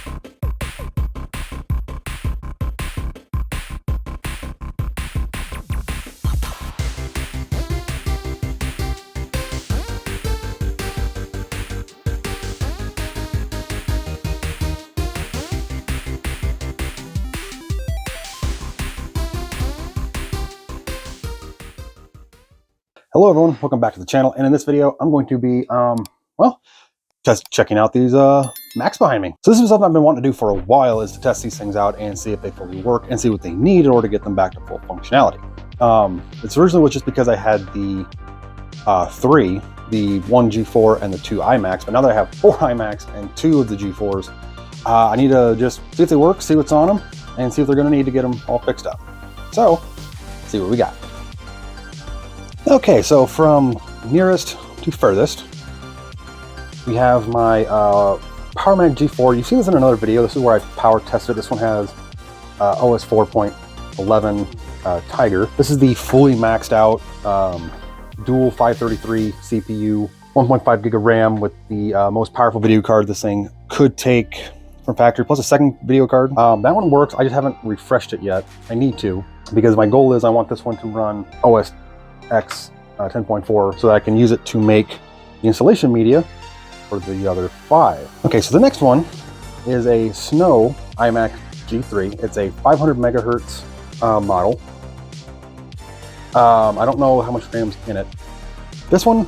Hello everyone, welcome back to the channel, and in this video I'm going to be well, just checking out these Macs behind me. So this is something I've been wanting to do for a while, is to test these things out and see if they fully work and see what they need in order to get them back to full functionality. It's originally was just because I had the three, the one G4 and the two iMacs, but now that I have four iMacs and two of the G4s, I need to just see if they work, see what's on them, and see if they're going to need to get them all fixed up. So, let's see what we got. Okay, so from nearest to furthest, we have my Power Mac G4. You've seen this in another video. This is where I power tested. This one has OS 4.11 Tiger. This is the fully maxed out dual 533 CPU, 1.5 gig of RAM with the most powerful video card this thing could take from factory, plus a second video card. That one works. I just haven't refreshed it yet. I need to, because my goal is I want this one to run OS X 10.4 so that I can use it to make the installation media for the other five. Okay, so the next one is a Snow iMac G3. It's a 500 megahertz model. I don't know how much RAM's in it. This one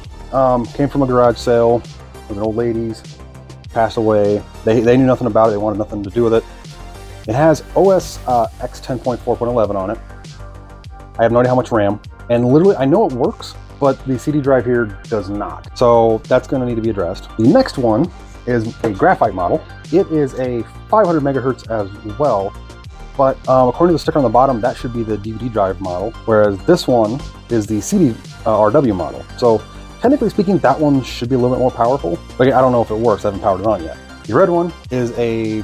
came from a garage sale with an old lady's, passed away. They knew nothing about it. They wanted nothing to do with it. It has OS X 10.4.11 on it. I have no idea how much RAM. And literally, I know it works, but the CD drive here does not. So that's going to need to be addressed. The next one is a graphite model. It is a 500 megahertz as well, but according to the sticker on the bottom, that should be the DVD drive model, whereas this one is the CD RW model. So technically speaking, that one should be a little bit more powerful. But I don't know if it works. I haven't powered it on yet. The red one is a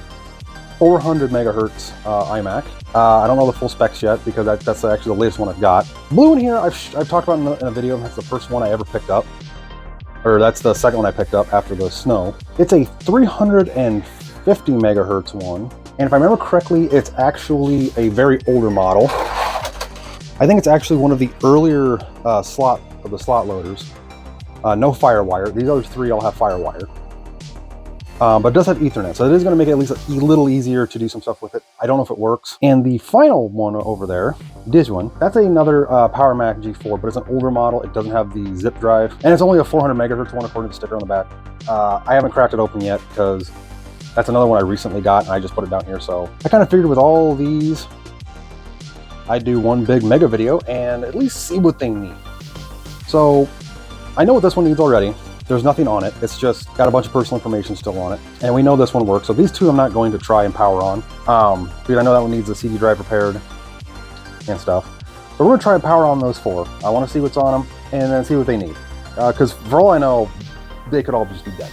400 megahertz iMac. I don't know the full specs yet because that's actually the latest one I've got. Blue one here, I've talked about in a video. That's the first one I ever picked up, or that's the second one I picked up after the Snow. It's a 350 megahertz one, and if I remember correctly, it's actually a very older model. I think it's actually one of the earlier slot loaders. No FireWire. These other three all have FireWire. But it does have Ethernet, so it is going to make it at least a little easier to do some stuff with it. I don't know if it works. And the final one over there, this one, that's another Power Mac G4, but it's an older model. It doesn't have the zip drive, and it's only a 400 megahertz one according to the sticker on the back. I haven't cracked it open yet because that's another one I recently got, and I just put it down here. So I kind of figured with all these, I'd do one big mega video and at least see what they need. So I know what this one needs already. There's nothing on it. It's just got a bunch of personal information still on it. And we know this one works. So these two I'm not going to try and power on. Because I know that one needs a CD drive repaired and stuff. So we're going to try and power on those four. I want to see what's on them and then see what they need. Because for all I know, they could all just be dead.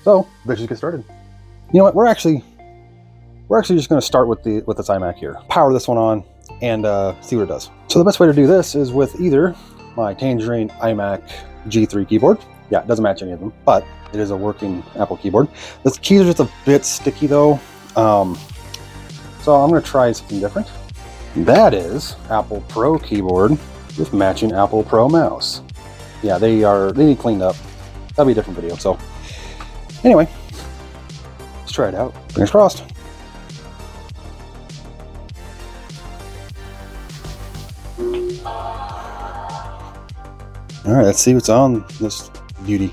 So let's just get started. You know what? We're actually just going to start with this iMac here. Power this one on and see what it does. So the best way to do this is with either my Tangerine iMac G3 keyboard. Yeah, it doesn't match any of them, but it is a working Apple keyboard. The keys are just a bit sticky though, so I'm going to try something different. That is Apple Pro keyboard with matching Apple Pro mouse. Yeah, they need cleaned up. That'll be a different video. So anyway, let's try it out. Fingers crossed. All right, let's see what's on this beauty.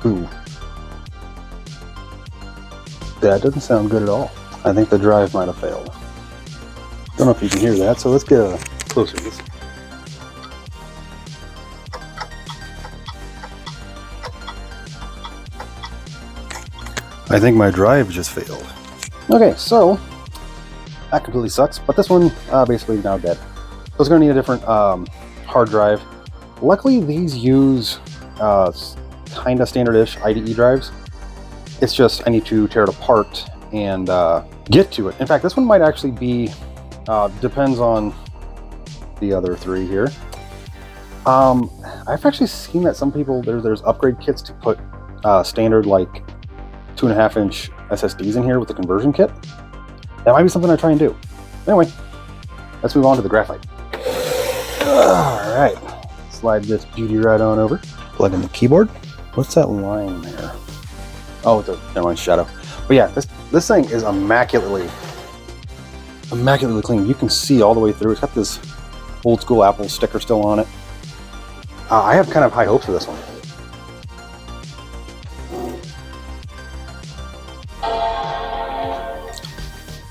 Ooh. That doesn't sound good at all. I think the drive might have failed. Don't know if you can hear that, so let's get a closer look. I think my drive just failed. Okay, so that completely sucks, but this one basically is now dead. So it's going to need a different hard drive. Luckily, these use kind of standard-ish IDE drives. It's just I need to tear it apart and get to it. In fact, this one might actually be, depends on the other three here. I've actually seen that some people, there's upgrade kits to put standard like 2.5-inch SSDs in here with the conversion kit. That might be something I try and do. Anyway, let's move on to the graphite. Alright, slide this beauty right on over. Plug in the keyboard. What's that line there? Oh, it's a, never mind, shadow. But yeah, this thing is immaculately clean. You can see all the way through. It's got this old school Apple sticker still on it. I have kind of high hopes for this one.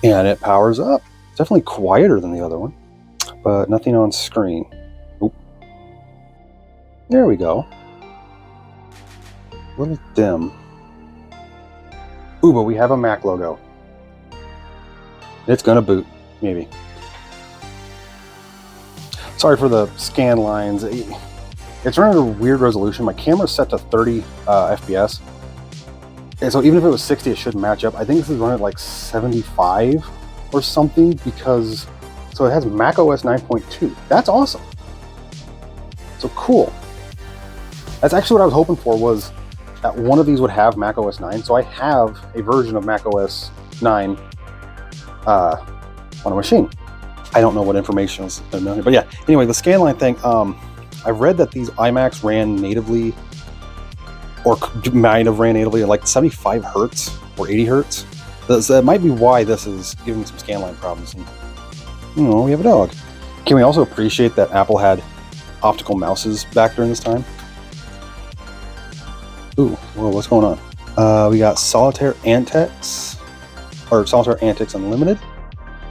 And it powers up. It's definitely quieter than the other one, but nothing on screen. Oop. There we go. A little dim. Ooh, but we have a Mac logo. It's gonna boot, maybe. Sorry for the scan lines. It's running at a weird resolution. My camera's set to 30 FPS. And so even if it was 60, it should match up. I think this is running at like 75 or something because, so it has Mac OS 9.2. That's awesome. So cool. That's actually what I was hoping for, was that one of these would have Mac OS 9. So I have a version of Mac OS 9 on a machine. I don't know what information is in there, but yeah. Anyway, the scanline thing, I've read that these iMacs ran natively, or might have ran natively at like 75 hertz or 80 hertz. So that might be why this is giving some scanline problems. And, you know, we have a dog. Can we also appreciate that Apple had optical mouses back during this time? Ooh, whoa, what's going on? We got Solitaire Antics, or Solitaire Antics Unlimited,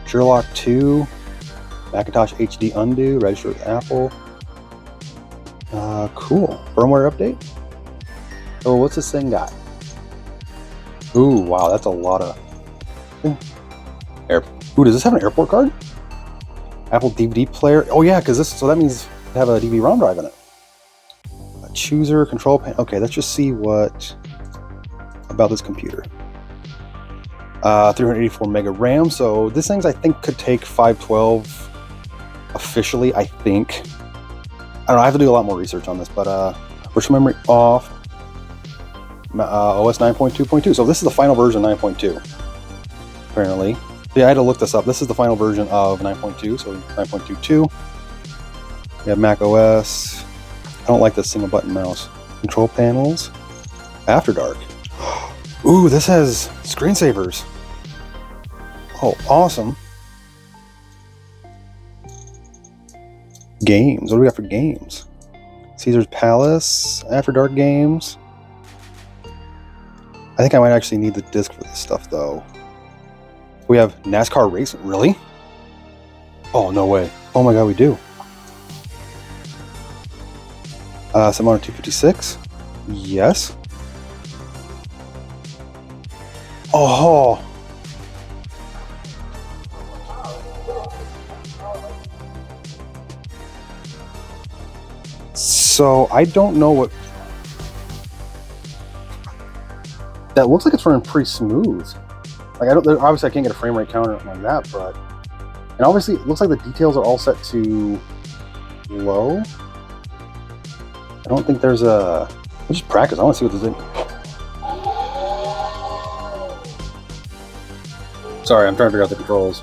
Sherlock 2, Macintosh HD Undo, register with Apple. Cool. Firmware update. Oh, what's this thing got? Ooh, wow, that's a lot of... Ooh, does this have an airport card? Apple DVD player. Oh yeah, because this, so that means they have a DVD-ROM drive in it. A chooser, control panel. Okay, let's just see what about this computer. 384 mega RAM. So this thing's, I think, could take 512 officially, I think. I don't know, I have to do a lot more research on this, but virtual memory off. OS 9.2.2. So this is the final version 9.2, apparently. Yeah, I had to look this up. This is the final version of 9.2, so 9.22. We have Mac OS. I don't like this single button mouse. Control panels. After Dark. Ooh, this has screensavers. Oh, awesome. Games. What do we got for games? Caesar's Palace. After Dark games. I think I might actually need the disc for this stuff, though. We have NASCAR racing. Really? Oh, no way. Oh my god, we do. Simona 256. Yes. Oh. So, I don't know what... That looks like it's running pretty smooth. Like, obviously I can't get a frame rate counter or anything like that, but... And obviously it looks like the details are all set to low. I don't think there's a... Let's just practice. I want to see what this is. Sorry, I'm trying to figure out the controls.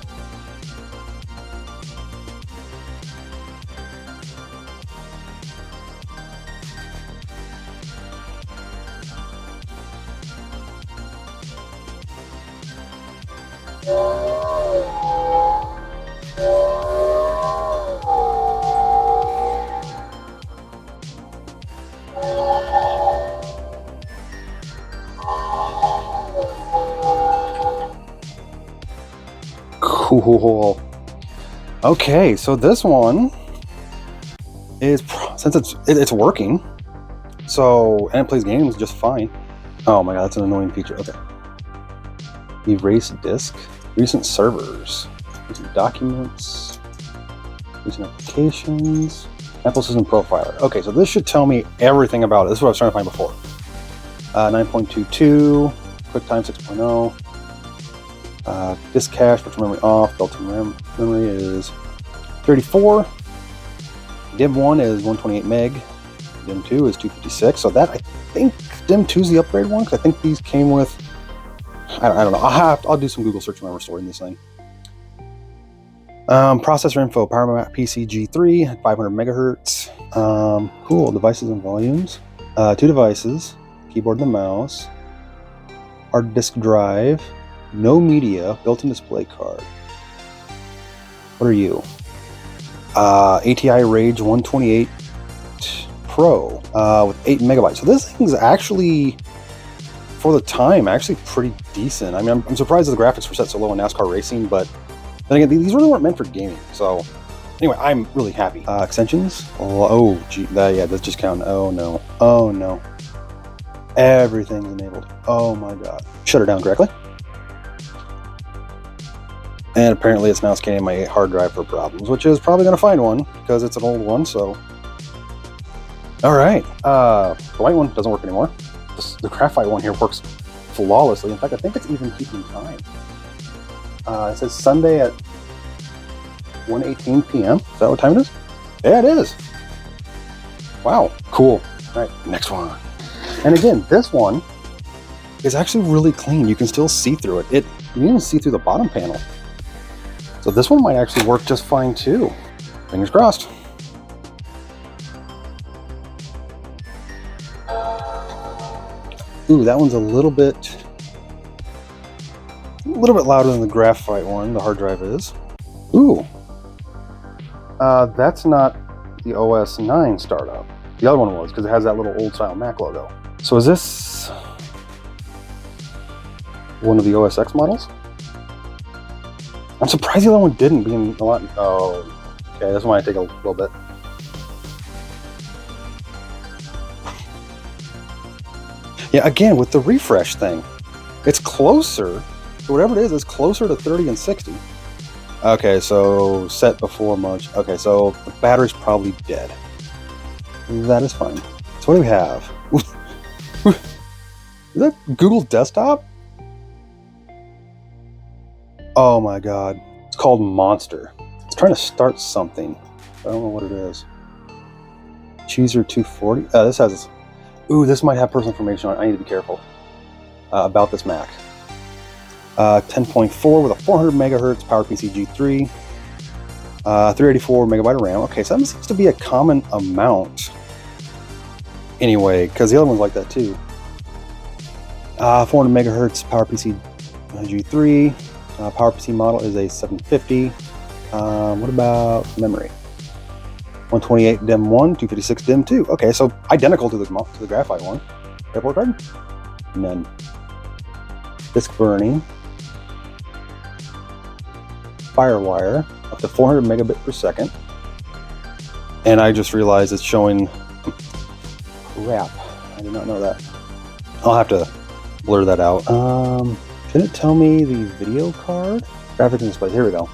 Cool. Okay, so this one is, since it's working, so, and it plays games just fine. Oh my god, that's an annoying feature. Okay. Erase disk. Recent servers. Recent documents. Recent applications. Apple System Profiler. Okay, so this should tell me everything about it. This is what I was trying to find before. 9.22, QuickTime 6.0. Disk cache, virtual memory off, built-in RAM memory is 34. DIM 1 is 128 meg. DIM 2 is 256. So that, I think DIM 2 is the upgrade one, because I think these came with, I don't know. I'll do some Google search when I'm restoring this thing. Processor info, PowerMac PC G3 at 500 megahertz. Cool. Devices and volumes. 2 devices, keyboard and the mouse, hard disk drive, no media, built-in display card. What are you? ATI Rage 128 Pro with 8 megabytes. So this thing's actually, for the time, actually pretty decent. I mean, I'm surprised the graphics were set so low in NASCAR racing, but then again, these really weren't meant for gaming. So anyway, I'm really happy. Extensions. Oh, gee, yeah, that's just counting. Oh no. Oh no. Everything's enabled. Oh my god. Shut it down correctly. And apparently it's now scanning my hard drive for problems, which is probably going to find one because it's an old one. So, all right. The white one doesn't work anymore. The graphite one here works flawlessly. In fact, I think it's even keeping time. It says Sunday at 1:18 p.m. Is that what time it is? Yeah, it is. Wow, cool. All right, next one. And again, this one is actually really clean. You can still see through it. You can even see through the bottom panel. So this one might actually work just fine too. Fingers crossed. Ooh, that one's a little bit louder than the graphite one, the hard drive is. Ooh. That's not the OS 9 startup. The other one was, because it has that little old style Mac logo. So is this one of the OS X models? I'm surprised the other one didn't, being a lot. Oh, okay, this one might take a little bit. Yeah, again, with the refresh thing, it's closer. So whatever it is, it's closer to 30 and 60. Okay, so set before March. Okay, so the battery's probably dead. That is fine. So what do we have? Is that Google Desktop? Oh my god. It's called Monster. It's trying to start something. I don't know what it is. Cheeser 240. This has... Ooh, this might have personal information on it. I need to be careful about this Mac. 10.4 with a 400 megahertz PowerPC G3. 384 megabyte of RAM. Okay, so that seems to be a common amount. Anyway, because the other one's like that too. 400 megahertz PowerPC G3. PowerPC model is a 750. What about memory? 128 DIM 1, 256 DIM 2. Okay, so identical to the graphite one. Airport card? None. Disk burning. Firewire up to 400 megabit per second. And I just realized it's showing... Crap. I did not know that. I'll have to blur that out. Did it tell me the video card? Graphics and display. Here we go.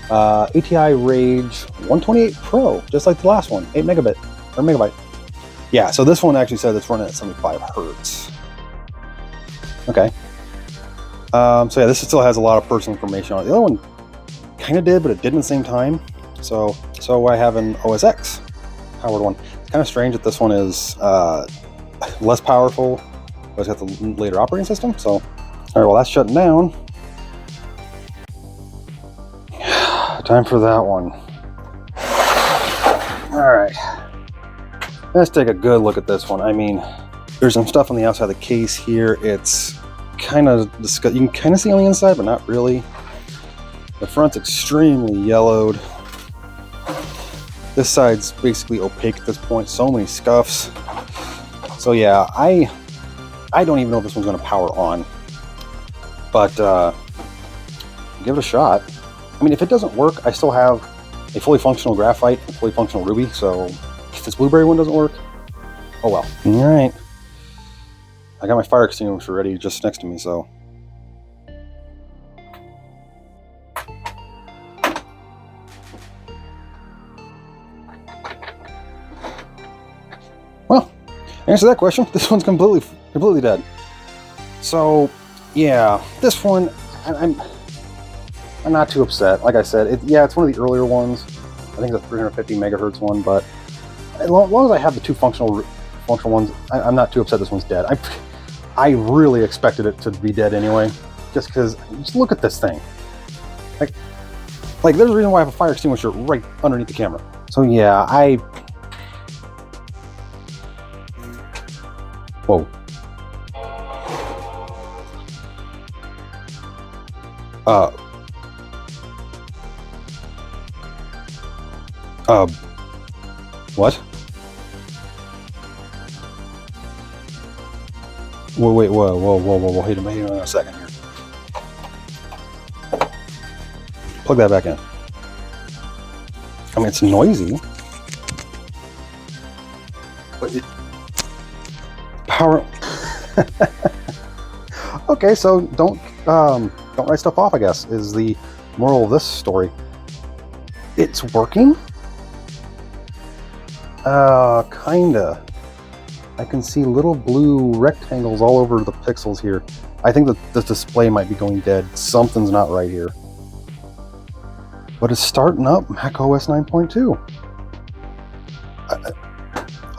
ATI Rage 128 Pro, just like the last one. 8 megabit or megabyte. Yeah, so this one actually says it's running at 75 hertz. Okay. So yeah, this still has a lot of personal information on it. The other one kind of did, but it didn't at the same time. So I have an OS X powered one. It's kind of strange that this one is less powerful, but it's got the later operating system. So, all right, well, that's shutting down. Time for that one. All right, let's take a good look at this one. I mean, there's some stuff on the outside of the case here. It's kind of disgusting. You can kind of see on the inside, but not really. The front's extremely yellowed. This side's basically opaque at this point. So many scuffs. So yeah, I don't even know if this one's going to power on, but give it a shot. I mean, if it doesn't work, I still have a fully functional graphite and fully functional Ruby. So if this blueberry one doesn't work, oh well. All right. I got my fire extinguisher ready just next to me, so. Well, answer that question. This one's completely dead. So, yeah, this one, I'm not too upset. Like I said, it's one of the earlier ones. I think it's a 350 megahertz one, but as long as I have the two functional ones, I'm not too upset this one's dead. I really expected it to be dead anyway, just because, just look at this thing. Like there's a reason why I have a fire extinguisher right underneath the camera. So yeah, whoa. What? Wait, whoa, wait a second here. Plug that back in. I mean, it's noisy. But power. Okay, so don't write stuff off, I guess, is the moral of this story. It's working? Kinda. I can see little blue rectangles all over the pixels here. I think that the display might be going dead. Something's not right here. But it's starting up Mac OS 9.2.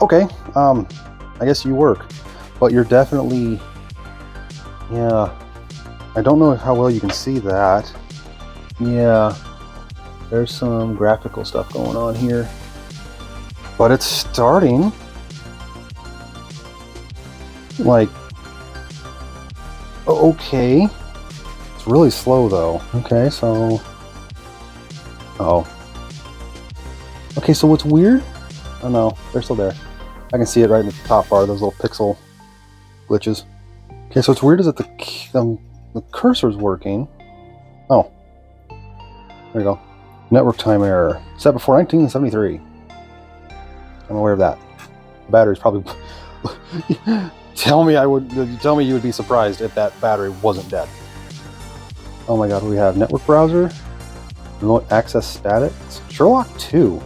Okay, I guess you work. But you're definitely... Yeah. I don't know how well you can see that. Yeah. There's some graphical stuff going on here. But it's starting. Like, okay. It's really slow though. Okay, so... Uh-oh. Okay, so what's weird? Oh no, they're still there. I can see it right in the top bar, those little pixel glitches. Okay, so what's weird is that the cursor's working. Oh. There you go. Network time error. Set before 1973. I'm aware of that. The battery's probably... Tell me you would be surprised if that battery wasn't dead. Oh my god, we have network browser, remote access status, Sherlock 2.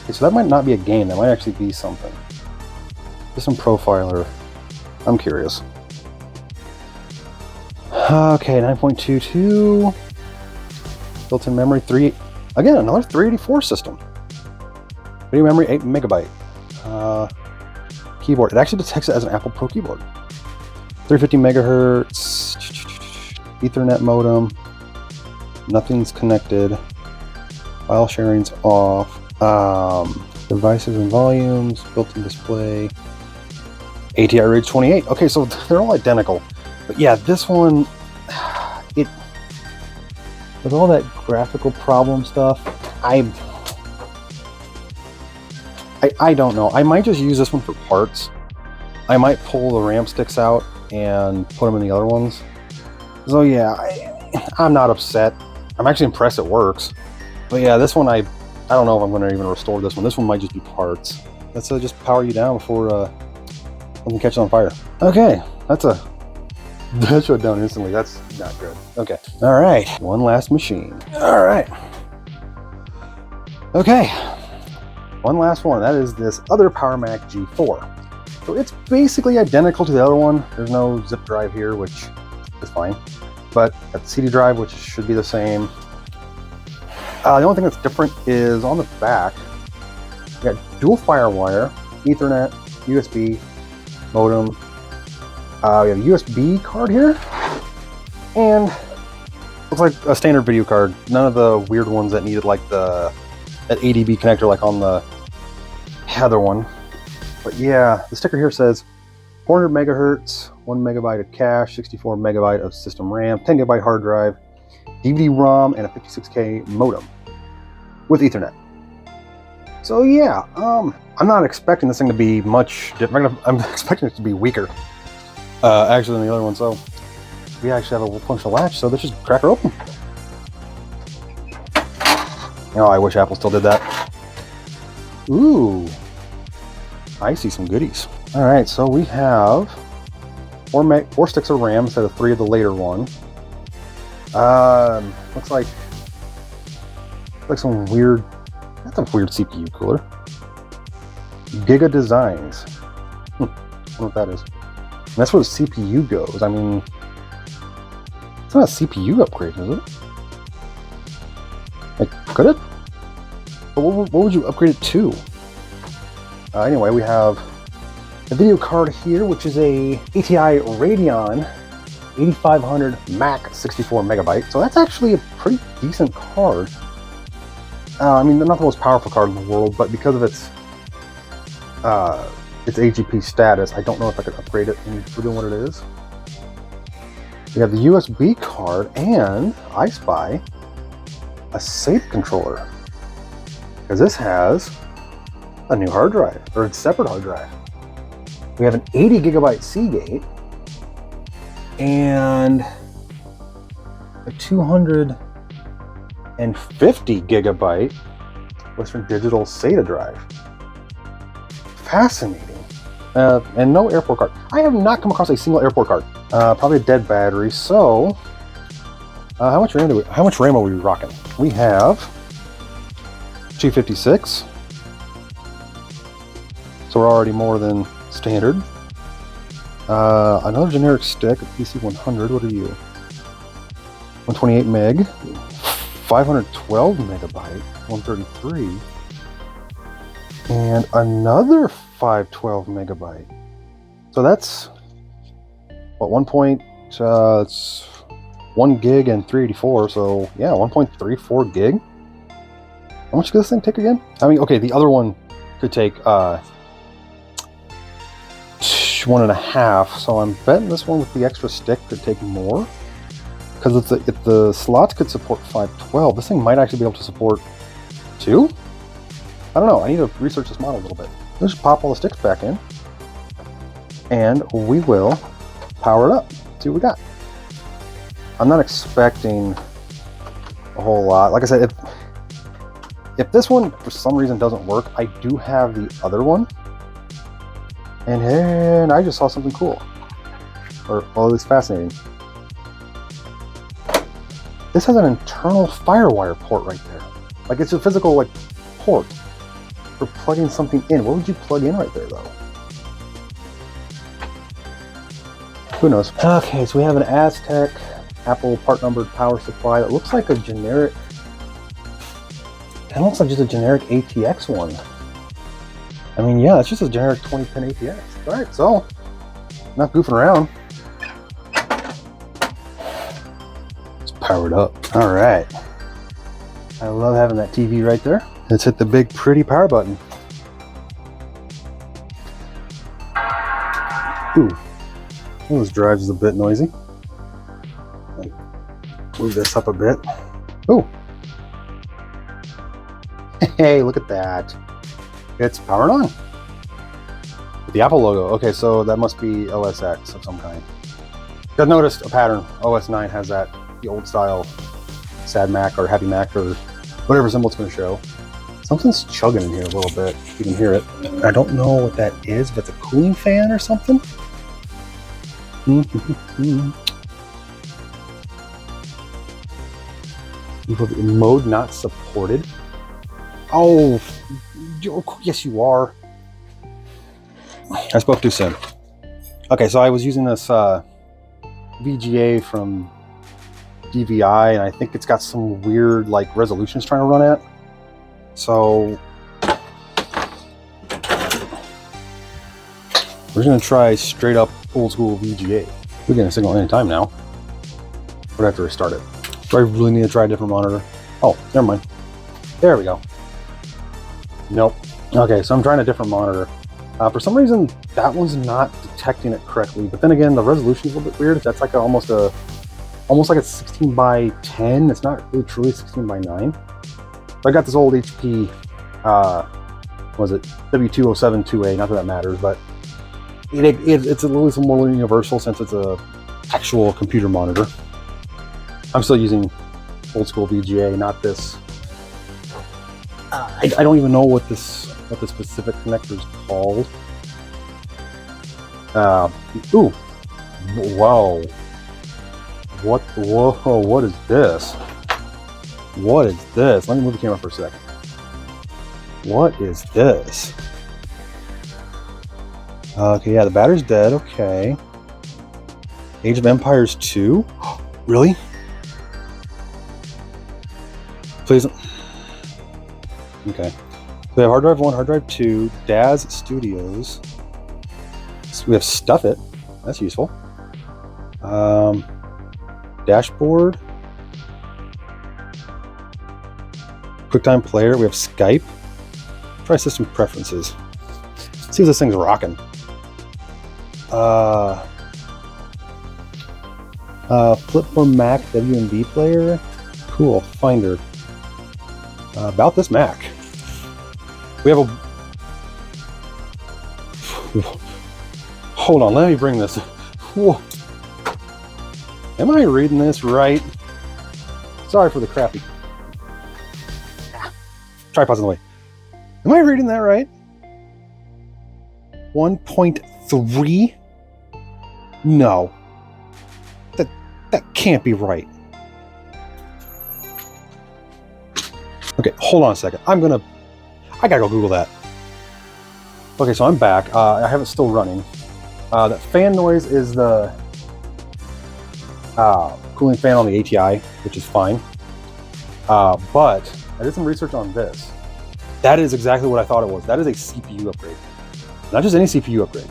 Okay, so that might not be a game, that might actually be something. System profiler. I'm curious. Okay, 9.22. Built-in memory 3. Again, another 384 system. Video memory 8 megabyte. Keyboard. It actually detects it as an Apple Pro keyboard. 350 megahertz. Ethernet modem. Nothing's connected. File sharing's off. Devices and volumes. Built-in display. ATI Ridge 28. Okay, so they're all identical. But yeah, this one, it with all that graphical problem stuff, I don't know. I might just use this one for parts. I might pull the RAM sticks out and put them in the other ones. So yeah, I'm not upset. I'm actually impressed it works. But yeah, this one I don't know if I'm going to even restore this one. This one might just be parts. Let's just power you down before something catches on fire. Okay, that shut down instantly. That's not good. Okay. All right. One last machine. All right. Okay. One last one. That is this other Power Mac G4. So it's basically identical to the other one. There's no zip drive here, which is fine. But got the CD drive, which should be the same. The only thing that's different is on the back, you got dual FireWire, Ethernet, USB, modem. We have a USB card here, and looks like a standard video card. None of the weird ones that needed like that ADB connector like on the other one. But yeah, the sticker here says 400 megahertz, 1 megabyte of cache, 64 megabyte of system RAM, 10 gigabyte hard drive, DVD-ROM, and a 56K modem with Ethernet. So yeah, I'm not expecting this thing to be much different. I'm expecting it to be weaker, actually, than the other one. So we actually have a functional latch, so let's just crack her open. Oh, I wish Apple still did that. Ooh, I see some goodies. All right, so we have 4 sticks of RAM instead of 3 of the later one. Looks like some weird. That's a weird CPU cooler. Giga Designs. I don't know what that is. And that's where the CPU goes. I mean, it's not a CPU upgrade, is it? Like, could it? But what would you upgrade it to? Anyway, we have a video card here, which is a ATI Radeon 8500 Mac 64 megabyte. So that's actually a pretty decent card. I mean, they're not the most powerful card in the world, but because of its AGP status, I don't know if I could upgrade it for doing what it is. We have the USB card, and I spy a safe controller, because this has a new hard drive, or a separate hard drive. We have an 80 gigabyte Seagate and a 250 gigabyte Western Digital SATA drive. Fascinating. And no airport card. I have not come across a single airport card. Probably a dead battery. So, how much RAM are we rocking? We have 256. So we're already more than standard. Another generic stick, a PC100. What are you? 128 meg, 512 megabyte, 133, and another 512 megabyte. So that's what, it's 1 gig and 384. So yeah, 1.34 gig. How much does this thing take again? I mean, okay, the other one could take 1.5. So I'm betting this one with the extra stick could take more. Because if the slots could support 512, this thing might actually be able to support 2? I don't know. I need to research this model a little bit. Let's just pop all the sticks back in, and we will power it up. See what we got. I'm not expecting a whole lot. Like I said, if this one for some reason doesn't work, I do have the other one, and I just saw something cool, or well, at least fascinating. This has an internal FireWire port right there. Like, it's a physical, like, port for plugging something in. What would you plug in right there, though? Who knows? Okay, so we have an Aztec Apple part numbered power supply that looks like a generic. It looks like just a generic ATX one. I mean, yeah, it's just a generic 20-pin ATX. All right, so not goofing around. Powered up. All right. I love having that TV right there. Let's hit the big pretty power button. Ooh, well, this drive is a bit noisy. Move this up a bit. Ooh. Hey, look at that. It's powered on. With the Apple logo. Okay, so that must be OS X of some kind. I've noticed a pattern. OS 9 has that. The old style Sad Mac or Happy Mac or whatever symbol it's going to show. Something's chugging in here a little bit. You can hear it. I don't know what that is, but it's a cooling fan or something. Mode not supported. Oh, yes you are. I spoke too soon. Okay, so I was using this VGA from DVI, and I think it's got some weird like resolutions trying to run at. So we're gonna try straight up old school VGA. We're getting a signal anytime now. We're gonna have to restart it. Do I really need to try a different monitor? Oh, never mind. There we go. Nope. Okay, so I'm trying a different monitor. For some reason, that one's not detecting it correctly. But then again, the resolution is a little bit weird. That's like almost like it's 16 by 10. It's not really truly 16 by 9. So I got this old HP, was it W207-2A? Not that that matters, but it's a little more universal since it's a actual computer monitor. I'm still using old school VGA, not this. I don't even know what the specific connector is called. Ooh, whoa. Whoa, what is this? What is this? Let me move the camera for a second. What is this? Okay, yeah, the battery's dead, okay. Age of Empires 2? Really? Please. Okay. So we have hard drive 1, hard drive 2, Daz Studios. So we have Stuff It. That's useful. Dashboard. QuickTime Player. We have Skype. Try system preferences. See if this thing's rocking. Flipphone Mac WMV player. Cool. Finder. About this Mac. We have a... Hold on, let me bring this. Whoa. Am I reading this right? Sorry for the crappy. Tripod's in the way. Am I reading that right? 1.3? No. That can't be right. Okay, hold on a second. I gotta go Google that. Okay, so I'm back. I have it still running. That fan noise is the cooling fan on the ATI, which is fine. But I did some research on this. That is exactly what I thought it was. That is a CPU upgrade. Not just any CPU upgrade.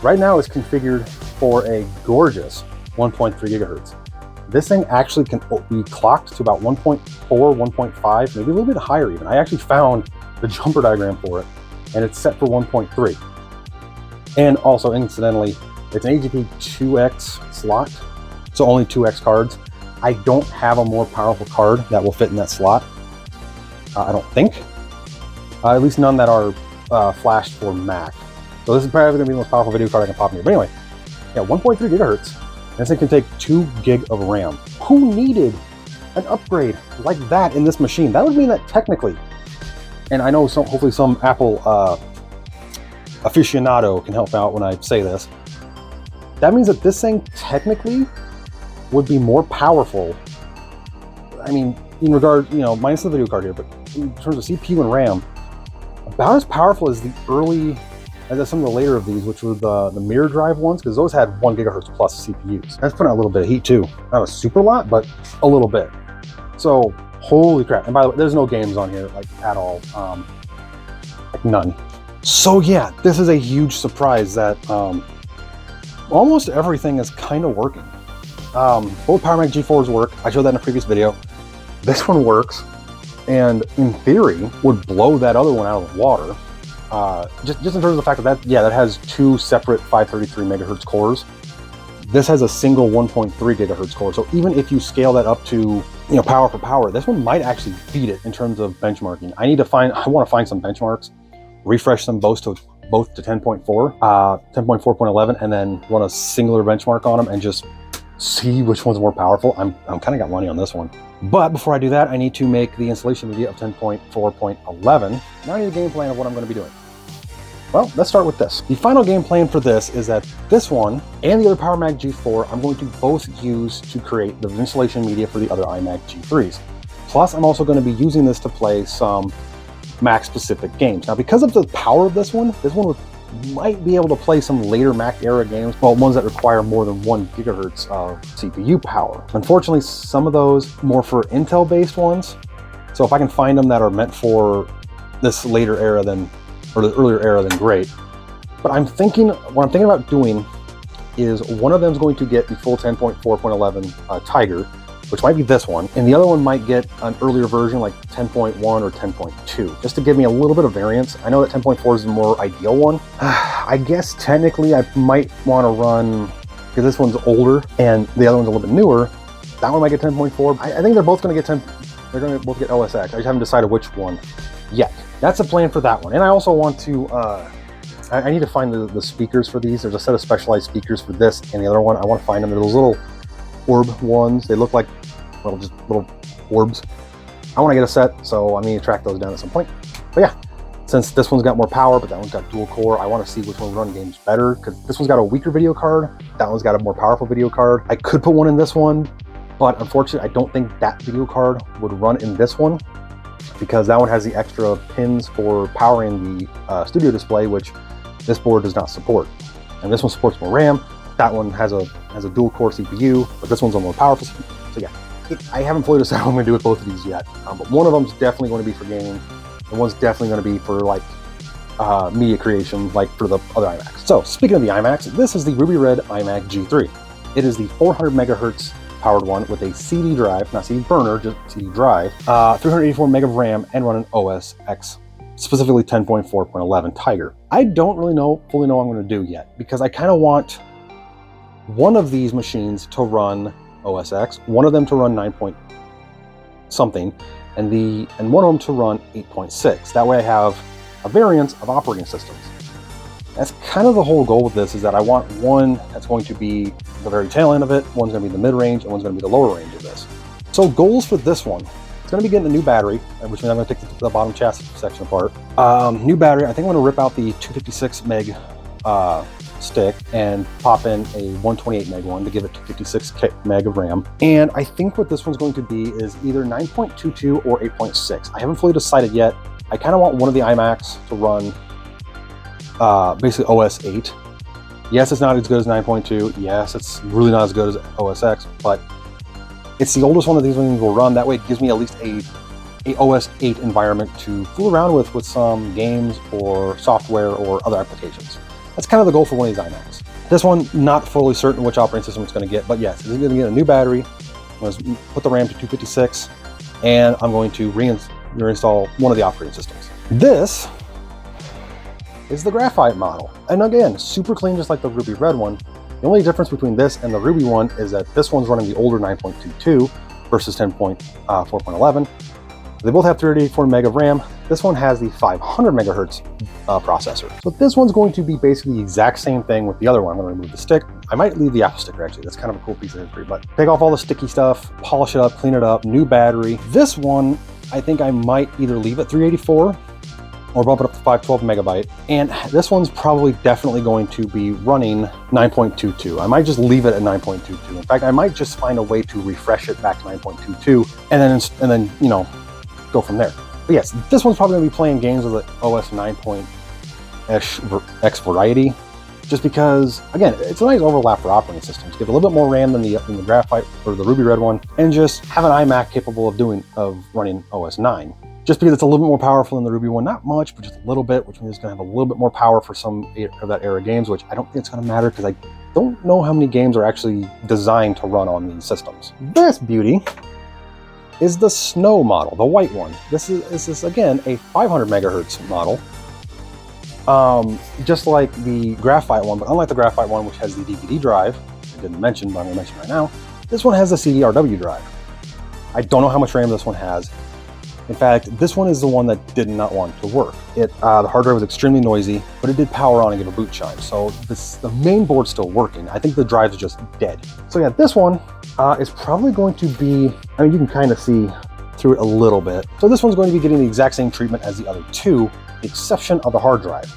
Right now it's configured for a gorgeous 1.3 gigahertz. This thing actually can be clocked to about 1.4, 1.5, maybe a little bit higher even. I actually found the jumper diagram for it, and it's set for 1.3. And also, incidentally, it's an AGP 2X slot, so only 2X cards. I don't have a more powerful card that will fit in that slot. I don't think. At least none that are flashed for Mac. So this is probably going to be the most powerful video card I can pop in here. But anyway, yeah, 1.3 gigahertz. This thing can take 2 gig of RAM. Who needed an upgrade like that in this machine? That would mean that technically, and I know hopefully some Apple aficionado can help out when I say this, that means that this thing technically would be more powerful. I mean, in regard, minus the video card here, but in terms of CPU and RAM, about as powerful as the early, as some of the later of these, which were the mirror drive ones, because those had 1 gigahertz plus CPUs. That's putting out a little bit of heat too. Not a super lot, but a little bit. So, holy crap. And by the way, there's no games on here, like, at all. Like, none. So yeah, this is a huge surprise that almost everything is kind of working. Both Power Mac G4s work. I showed that in a previous video. This one works, and in theory, would blow that other one out of the water. Just in terms of the fact that has 2 separate 533 megahertz cores. This has a single 1.3 gigahertz core. So even if you scale that up to power for power, this one might actually beat it in terms of benchmarking. I want to find some benchmarks, refresh them both to 10.4, 10.4.11, and then run a singular benchmark on them and just see which one's more powerful. I'm kind of got money on this one. But before I do that, I need to make the installation media of 10.4.11. Now I need a game plan of what I'm going to be doing. Well, let's start with this. The final game plan for this is that this one and the other Power Mac G4, I'm going to both use to create the installation media for the other iMac G3s. Plus, I'm also going to be using this to play some Mac-specific games. Now, because of the power of this one might be able to play some later Mac era games, well, ones that require more than 1 gigahertz of CPU power. Unfortunately, some of those more for Intel based ones. So if I can find them that are meant for this later era or the earlier era, then great. But what I'm thinking about doing is one of them is going to get the full 10.4.11 Tiger, which might be this one, and the other one might get an earlier version like 10.1 or 10.2, just to give me a little bit of variance. I know that 10.4 is the more ideal one. I guess technically I might want to run, because this one's older and the other one's a little bit newer, that one might get 10.4. I think they're both going to get they're going to both get OS X. I just haven't decided which one yet. That's the plan for that one. And I also want to, I need to find the speakers for these. There's a set of specialized speakers for this and the other one. I want to find them. They're those little orb ones. They look like just little orbs. I want to get a set, so I need to track those down at some point. But yeah, since this one's got more power, but that one's got dual core, I want to see which one will run games better, because this one's got a weaker video card, that one's got a more powerful video card. I could put one in this one, but unfortunately, I don't think that video card would run in this one, because that one has the extra pins for powering the studio display, which this board does not support. And this one supports more RAM. That one has a dual core CPU, but this one's a more powerful CPU. So yeah, I haven't fully decided what I'm going to do with both of these yet, but one of them is definitely going to be for gaming, and one's definitely going to be for like media creation, like for the other iMacs. So speaking of the iMacs, this is the Ruby Red iMac G3. It is the 400 megahertz powered one with a CD drive, not CD burner, just CD drive, 384 meg of RAM, and running OS X, specifically 10.4.11 Tiger. I don't really fully know what I'm going to do yet, because I kind of want one of these machines to run OS X, one of them to run 9 point something, and one of them to run 8.6. That way I have a variance of operating systems. That's kind of the whole goal with this, is that I want one that's going to be the very tail end of it, one's going to be the mid-range, and one's going to be the lower range of this. So goals for this one, it's going to be getting a new battery, which means I'm going to take the bottom chassis section apart. New battery, I think I'm going to rip out the 256 meg stick and pop in a 128 meg one to give it 256 meg of RAM. And I think what this one's going to be is either 9.22 or 8.6. I haven't fully decided yet. I kind of want one of the iMacs to run basically OS 8. Yes, it's not as good as 9.2. Yes, it's really not as good as OS X, but it's the oldest one of these ones will run. That way it gives me at least a OS 8 environment to fool around with some games or software or other applications. That's kind of the goal for one of these iMacs. This one, not fully certain which operating system it's going to get, but yes, it's going to get a new battery. I'm going to put the RAM to 256, and I'm going to reinstall one of the operating systems. This is the graphite model. And again, super clean, just like the Ruby Red one. The only difference between this and the Ruby one is that this one's running the older 9.22 versus 10.4.11. They both have 384 meg of RAM. This one has the 500 megahertz processor. So this one's going to be basically the exact same thing with the other one. I'm going to remove the stick. I might leave the Apple sticker, actually. That's kind of a cool piece of history, but take off all the sticky stuff, polish it up, clean it up, new battery. This one, I think I might either leave at 384 or bump it up to 512 megabyte. And this one's probably definitely going to be running 9.22. I might just leave it at 9.22. In fact, I might just find a way to refresh it back to 9.22 and then, you know, go from there. But yes, this one's probably gonna be playing games with the OS 9.X variety, just because, again, it's a nice overlap for operating systems. Give a little bit more RAM than the Graphite or the Ruby Red one, and just have an iMac capable of running OS 9. Just because it's a little bit more powerful than the Ruby one, not much, but just a little bit, which means it's gonna have a little bit more power for some of that era games, which I don't think it's gonna matter, because I don't know how many games are actually designed to run on these systems. This beauty is the Snow model, the white one. This is again a 500 megahertz model, just like the Graphite one, but unlike the Graphite one, which has the DVD drive, I didn't mention, but I'm gonna mention right now, this one has the CDRW drive. I don't know how much RAM this one has. In fact, this one is the one that did not want to work. The hard drive was extremely noisy, but it did power on and give a boot chime. So the main board's still working. I think the drive's just dead. So yeah, this one is probably going to be, I mean, you can kind of see through it a little bit. So this one's going to be getting the exact same treatment as the other two, with the exception of the hard drive.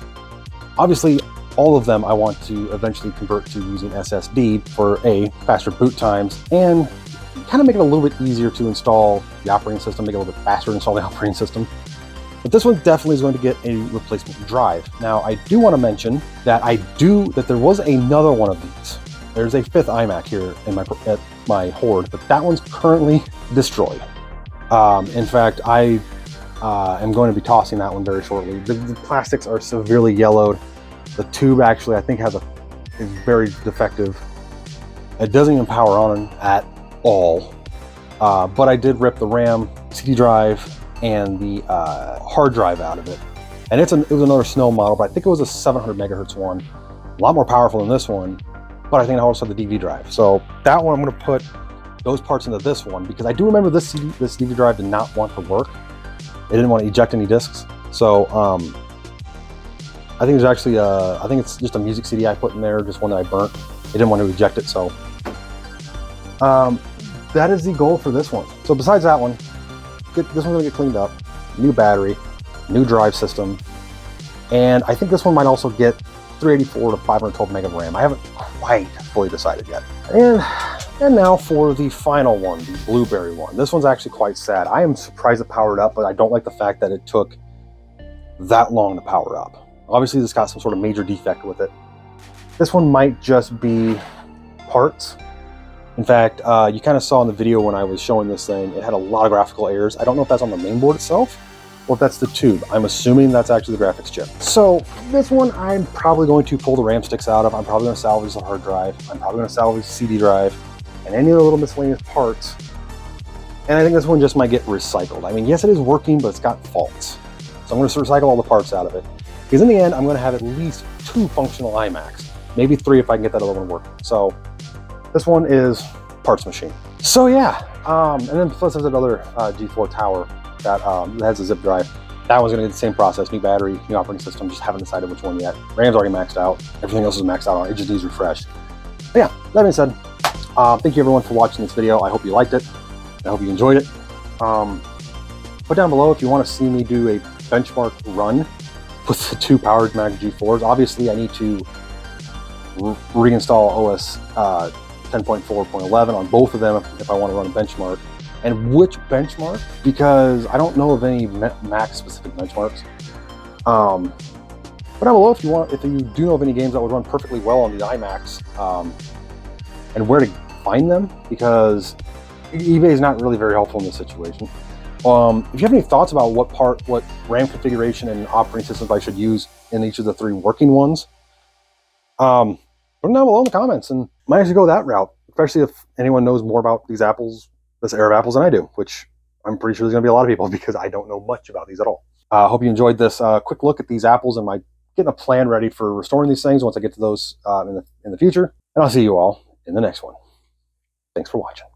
Obviously, all of them I want to eventually convert to using SSD for faster boot times, and kind of make it a little bit easier to install the operating system, make it a little bit faster to install the operating system. But this one definitely is going to get a replacement drive. Now, I do want to mention that there was another one of these. There's a fifth iMac here at my hoard, but that one's currently destroyed. In fact, I am going to be tossing that one very shortly. The plastics are severely yellowed. The tube actually, I think, is very defective. It doesn't even power on at all. But I did rip the RAM, CD drive, and the hard drive out of it. And it was another Snow model, but I think it was a 700 megahertz one. A lot more powerful than this one, but I think I also had the DVD drive. So that one, I'm gonna put those parts into this one, because I do remember this DVD drive did not want to work. It didn't want to eject any discs. So I think there's actually I think it's just a music CD I put in there, just one that I burnt. It didn't want to eject it, so that is the goal for this one. So besides that one, this one's gonna get cleaned up, new battery, new drive system, and I think this one might also get 384 to 512 meg of RAM. I haven't quite fully decided yet. And now for the final one, the Blueberry one. This one's actually quite sad. I am surprised it powered up, but I don't like the fact that it took that long to power up. Obviously, this got some sort of major defect with it. This one might just be parts. In fact, you kind of saw in the video when I was showing this thing, it had a lot of graphical errors. I don't know if that's on the main board itself or if that's the tube. I'm assuming that's actually the graphics chip. So this one, I'm probably going to pull the RAM sticks out of. I'm probably going to salvage the hard drive. I'm probably going to salvage the CD drive and any other little miscellaneous parts. And I think this one just might get recycled. I mean, yes, it is working, but it's got faults. So I'm going to recycle all the parts out of it. Because in the end, I'm going to have at least 2 functional iMacs. Maybe 3 if I can get that other one working. So this one is parts machine. So yeah, and then plus there's another G4 tower that has a zip drive. That one's going to get the same process, new battery, new operating system. Just haven't decided which one yet. RAM's already maxed out. Everything else is maxed out on it. It just needs refreshed. But yeah, that being said, thank you everyone for watching this video. I hope you liked it. I hope you enjoyed it. Put down below if you want to see me do a benchmark run with the 2 Powered Mag G4s. Obviously, I need to reinstall OS 10.4.11 on both of them if I want to run a benchmark. And which benchmark? Because I don't know of any Mac specific benchmarks. Put down below if you do know of any games that would run perfectly well on the iMacs, and where to find them, because eBay is not really very helpful in this situation. If you have any thoughts about what RAM configuration and operating systems I should use in each of the 3 working ones, put them down below in the comments, and might actually go that route, especially if anyone knows more about these apples, this era of apples than I do, which I'm pretty sure there's going to be a lot of people because I don't know much about these at all. Hope you enjoyed this quick look at these apples and my getting a plan ready for restoring these things once I get to those in the future. And I'll see you all in the next one. Thanks for watching.